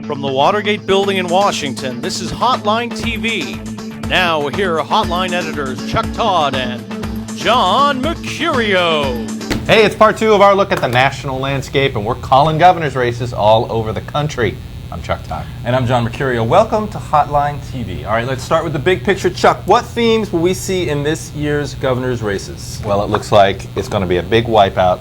From the Watergate Building in Washington, this is Hotline TV. Now here are Hotline editors Chuck Todd and John Mercurio. Hey, it's part two of our look at the national landscape, and we're calling governor's races all over the country. I'm Chuck Todd. And I'm John Mercurio. Welcome to Hotline TV. All right, let's start with the big picture. Chuck, what themes will we see in this year's governor's races? Well, it looks like it's going to be a big wipeout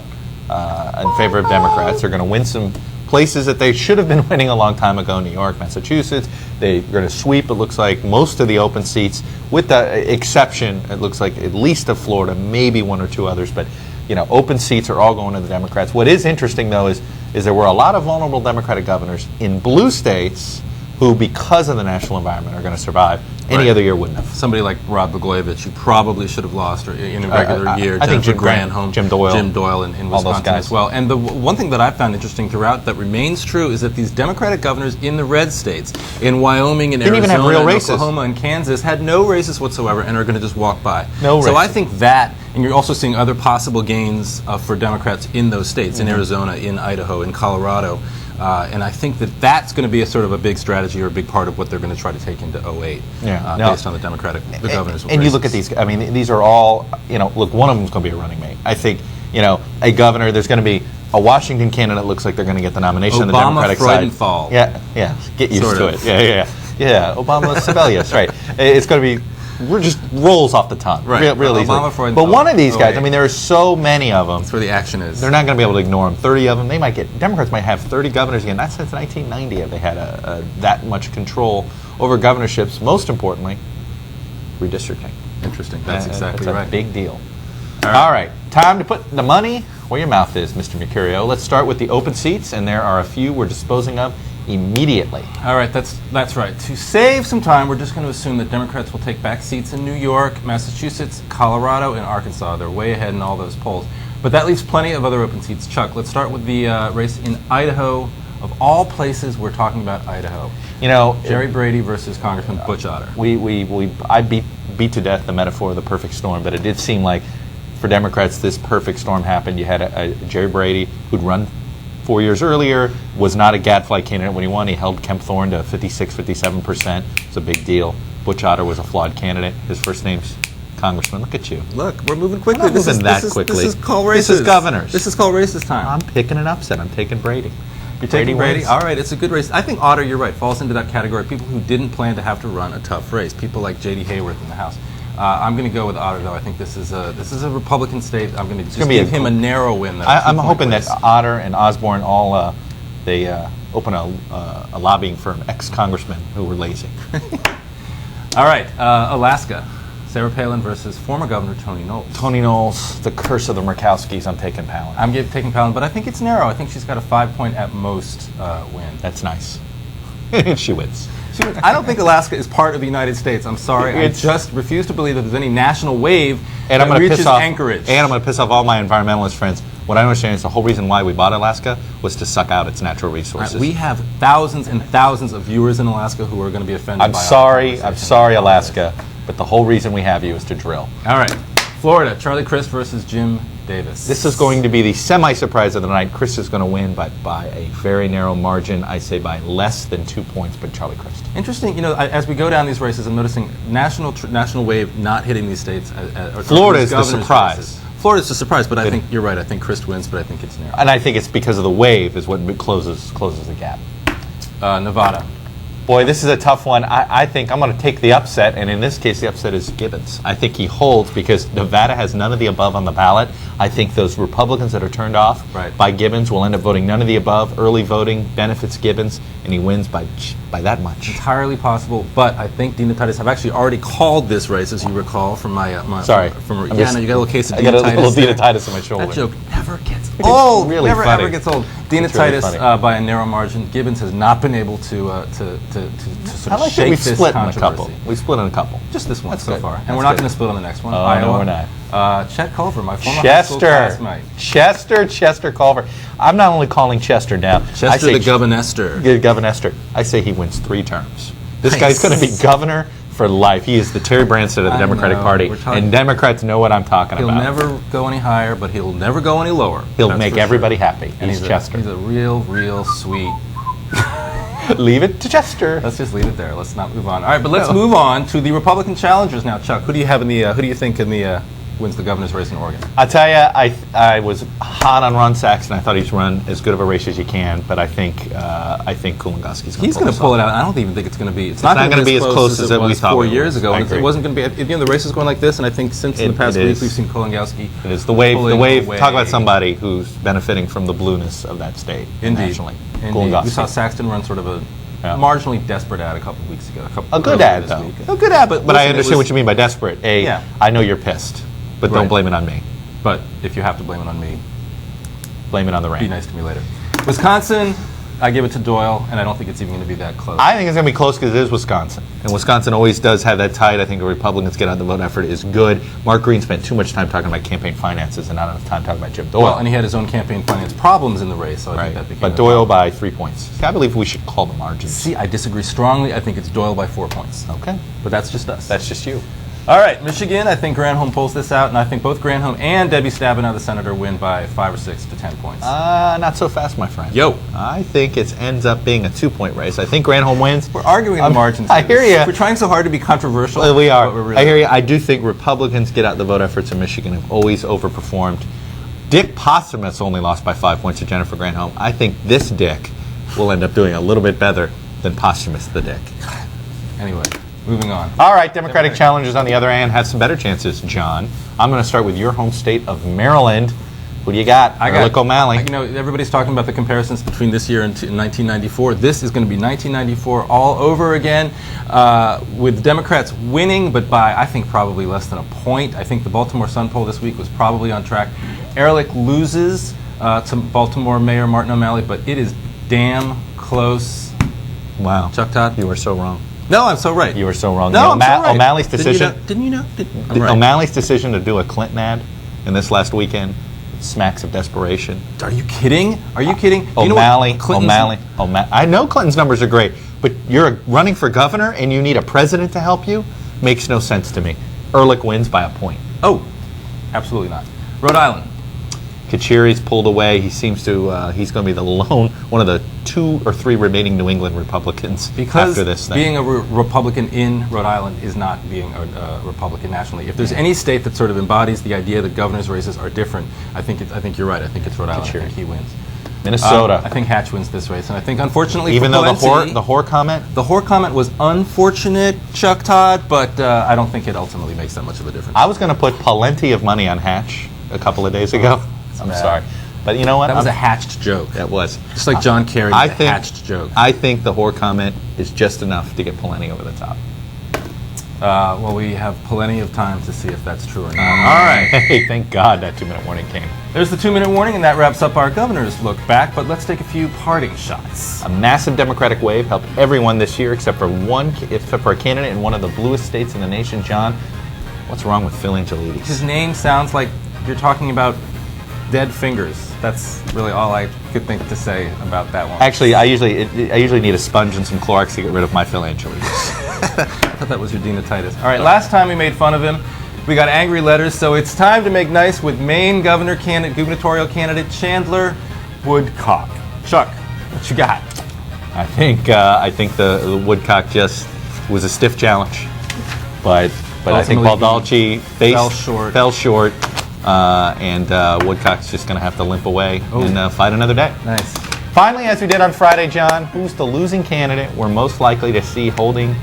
in favor of Democrats. They're going to win some places that they should have been winning a long time ago, New York, Massachusetts. They're going to sweep, it looks like, most of the open seats, with the exception, it looks like, at least of Florida, maybe one or two others. But, you know, open seats are all going to the Democrats. What is interesting, though, is there were a lot of vulnerable Democratic governors in blue states who, because of the national environment, are going to survive. Any other year wouldn't have. Somebody like Rod Blagojevich, who probably should have lost in a regular year. I think Jim Granholm, Jim Doyle in Wisconsin as well. And the one thing that I found interesting throughout that remains true is that these Democratic governors in the red states, in Wyoming and Arizona, even have real and races. Oklahoma and Kansas, had no races whatsoever and are going to just walk by. No so races. I think that, and you're also seeing other possible gains for Democrats in those states, in Arizona, in Idaho, in Colorado. And I think that that's going to be a sort of a big strategy or a big part of what they're going to try to take into 08 based on the governor's And you look at these, I mean, these are all, you know, look, one of them is going to be a running mate. I think, you know, a governor, there's going to be a Washington candidate looks like they're going to get the nomination on the Democratic side. Freudenthal. Yeah, get used to it. Yeah, Obama Sibelius, right. It's going to be, we're just rolls off the tongue, right. real easily. Freudenthal. But one of these guys, I mean, there are so many of them. That's where the action is. They're not going to be able to ignore them. 30 of them, they might get, Democrats might have 30 governors again. Not since 1990 have they had that much control over governorships. Most importantly, redistricting. Interesting. That's exactly right. It's a big deal. All right, time to put the money where your mouth is, Mr. Mercurio. Let's start with the open seats, and there are a few we're disposing of immediately. All right, that's right. To save some time, we're just going to assume that Democrats will take back seats in New York, Massachusetts, Colorado, and Arkansas. They're way ahead in all those polls. But that leaves plenty of other open seats. Chuck, let's start with the race in Idaho. Of all places, we're talking about Idaho. You know, Jerry Brady versus Congressman Butch Otter. I beat to death the metaphor of the perfect storm, but it did seem like for Democrats this perfect storm happened. You had a Jerry Brady who'd run 4 years earlier, was not a gadfly candidate when he won. He held Kemp Thorne to 56, 57%. It's a big deal. Butch Otter was a flawed candidate. His first name's Congressman. Look at you. Look, we're moving quickly. This is call races. This is governors. This is call races time. I'm picking an upset. I'm taking Brady. You're taking Brady? All right, it's a good race. I think Otter, you're right, falls into that category. People who didn't plan to have to run a tough race. People like J.D. Hayworth in the House. I'm going to go with Otter, though. I think this is a Republican state. I'm going to just give him a narrow win. I'm hoping that Otter and Osborne all they open a lobbying firm, ex-congressmen who were lazy. All right, Alaska. Sarah Palin versus former Governor Tony Knowles. Tony Knowles, the curse of the Murkowskis. I'm taking Palin. I'm taking Palin, but I think it's narrow. I think she's got a 5-point at most win. That's nice. She wins. I don't think Alaska is part of the United States. I'm sorry. I just refuse to believe that there's any national wave that reaches Anchorage. And I'm going to piss off all my environmentalist friends. What I understand is the whole reason why we bought Alaska was to suck out its natural resources. Right, we have thousands and thousands of viewers in Alaska who are going to be offended I'm sorry, Alaska, but the whole reason we have you is to drill. All right. Florida, Charlie Crist versus Jim Davis. This is going to be the semi-surprise of the night. Crist is going to win, but by a very narrow margin. I say by less than 2 points, but Charlie Crist. Interesting. You know, as we go down these races, I'm noticing national wave not hitting these states. Florida is the surprise. Florida's the surprise, but I think you're right. I think Crist wins, but I think it's narrow. And I think it's because of the wave is what closes the gap. Nevada. Boy, this is a tough one. I think I'm going to take the upset, and in this case, the upset is Gibbons. I think he holds because Nevada has none of the above on the ballot. I think those Republicans that are turned off by Gibbons will end up voting none of the above. Early voting benefits Gibbons, and he wins by that much. Entirely possible, but I think Dean-Titus have actually already called this race, as you recall from my. Sorry. You got a little case of I got a little Dean-Titus in my shoulder. That joke never gets old. Really never funny. ever gets old. Dean-Titus by a narrow margin. Gibbons has not been able to sort of shake this controversy. We split in a couple. Just this one so far, and That's we're not good. going to split on the next one. Oh, Iowa. no, we're not. Chet Culver, my former high school classmate. Chester Culver. I'm not only calling Chester now. Chester the Governester. Governester. I say he wins 3 terms. This guy's going to be governor For life. He is the Terry Branstad of the Democratic Party. And Democrats know what I'm talking He'll about. never go any higher, but he'll never go any lower. He'll make everybody happy. And he's Chester. He's a real sweet. Leave it to Chester. Let's just leave it there. Let's not move on. All right, but let's move on to the Republican challengers now. Chuck, who do you have in the? Who do you think wins the governor's race in Oregon? I'll tell you, I was hot on Ron Saxon. I thought he's run as good of a race as you can, but I think Kulongoski's going to He's going to pull it out. I don't even think it's going to be. It's not going to be as close as it was we thought 4 years ago. It wasn't going to be. The race is going like this, and I think since in the past week we've seen Kulongoski. It is the wave. Talk about somebody who's benefiting from the blueness of that state. Indeed. Nationally. Indeed. We saw Saxton run sort of a marginally desperate ad a couple of weeks ago. A good ad, though. A good ad, but I understand what you mean by desperate. I know you're pissed, but don't blame it on me. But if you have to blame it on me, blame it on the rain. Be nice to me later. Wisconsin, I give it to Doyle, and I don't think it's even going to be that close. I think it's going to be close because it is Wisconsin. And Wisconsin always does have that tight. I think the Republicans get out the vote effort is good. Mark Green spent too much time talking about campaign finances and not enough time talking about Jim Doyle. Well, and he had his own campaign finance problems in the race, so I think that became But Doyle by 3 points. See, I believe we should call the margins. See, I disagree strongly. I think it's Doyle by 4 points. Okay. But that's just us. That's just you. All right, Michigan, I think Granholm pulls this out, and I think both Granholm and Debbie Stabenow, the senator, win by 5 or 6 to 10 points. Not so fast, my friend. Yo. I think it ends up being a 2-point race. I think Granholm wins. We're arguing the margins. I hear you. We're trying so hard to be controversial. Well, we are. I hear you. I do think Republicans get out the vote efforts in Michigan have always overperformed. Dick Posthumus only lost by 5 points to Jennifer Granholm. I think this Dick will end up doing a little bit better than Posthumus the Dick. Anyway. Moving on. All right, Democratic challengers on the other hand have some better chances, John. I'm going to start with your home state of Maryland. Who do you got? Ehrlich O'Malley. Everybody's talking about the comparisons between this year and 1994. This is going to be 1994 all over again, with Democrats winning, but by, I think, probably less than a point. I think the Baltimore Sun poll this week was probably on track. Ehrlich loses to Baltimore Mayor Martin O'Malley, but it is damn close. Wow. Chuck Todd? You were so wrong. No, I'm so right. You were so wrong. No, I'm so right. O'Malley's decision. Didn't you know? O'Malley's decision to do a Clinton ad in this last weekend smacks of desperation. Are you kidding? Are you kidding? O'Malley. I know Clinton's numbers are great, but you're running for governor and you need a president to help you? Makes no sense to me. Ehrlich wins by a point. Oh, absolutely not. Rhode Island. Kachiri's pulled away. He seems to, he's going to be the lone, one of the 2 or 3 remaining New England Republicans after this thing. Being a Republican in Rhode Island is not being a Republican nationally. If there's any state that sort of embodies the idea that governor's races are different, I think you're right. I think it's Rhode Island. I think he wins. Minnesota. I think Hatch wins this race, and I think unfortunately, even though the whore comment was unfortunate, Chuck Todd, but I don't think it ultimately makes that much of a difference. I was going to put plenty of money on Hatch a couple of days ago. I'm sorry. But you know what? That was a hatched joke. That was. Just like John Kerry, a hatched joke. I think the whore comment is just enough to get Pawlenty over the top. Well, we have plenty of time to see if that's true or not. All right. Hey, thank God that 2-minute warning came. There's the 2-minute warning, and that wraps up our governor's look back, but let's take a few parting shots. A massive Democratic wave helped everyone this year except for a candidate in one of the bluest states in the nation. John, what's wrong with Phil Angelides? His name sounds like you're talking about dead fingers. That's really all I could think to say about that one. Actually, I usually need a sponge and some Clorox to get rid of my Phil Angelides. I thought that was your Dinatitis. All right, last time we made fun of him, we got angry letters, so it's time to make nice with Maine gubernatorial candidate Chandler Woodcock. Chuck, what you got? I think the Woodcock just was a stiff challenge, but I think Baldacci fell short. And Woodcock's just going to have to limp away and fight another day. Nice. Finally, as we did on Friday, John, who's the losing candidate we're most likely to see holding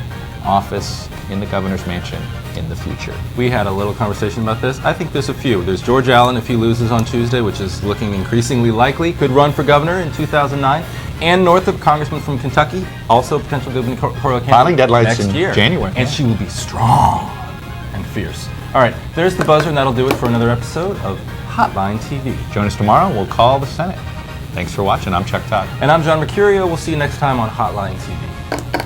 office in the governor's mansion in the future? We had a little conversation about this. I think there's a few. There's George Allen, if he loses on Tuesday, which is looking increasingly likely, could run for governor in 2009. Ann Northup, congressman from Kentucky, also potential gubernatorial candidate filing deadlines next in year. January. And she will be strong and fierce. All right, there's the buzzer, and that'll do it for another episode of Hotline TV. Join us tomorrow. We'll call the Senate. Thanks for watching. I'm Chuck Todd. And I'm John Mercurio. We'll see you next time on Hotline TV.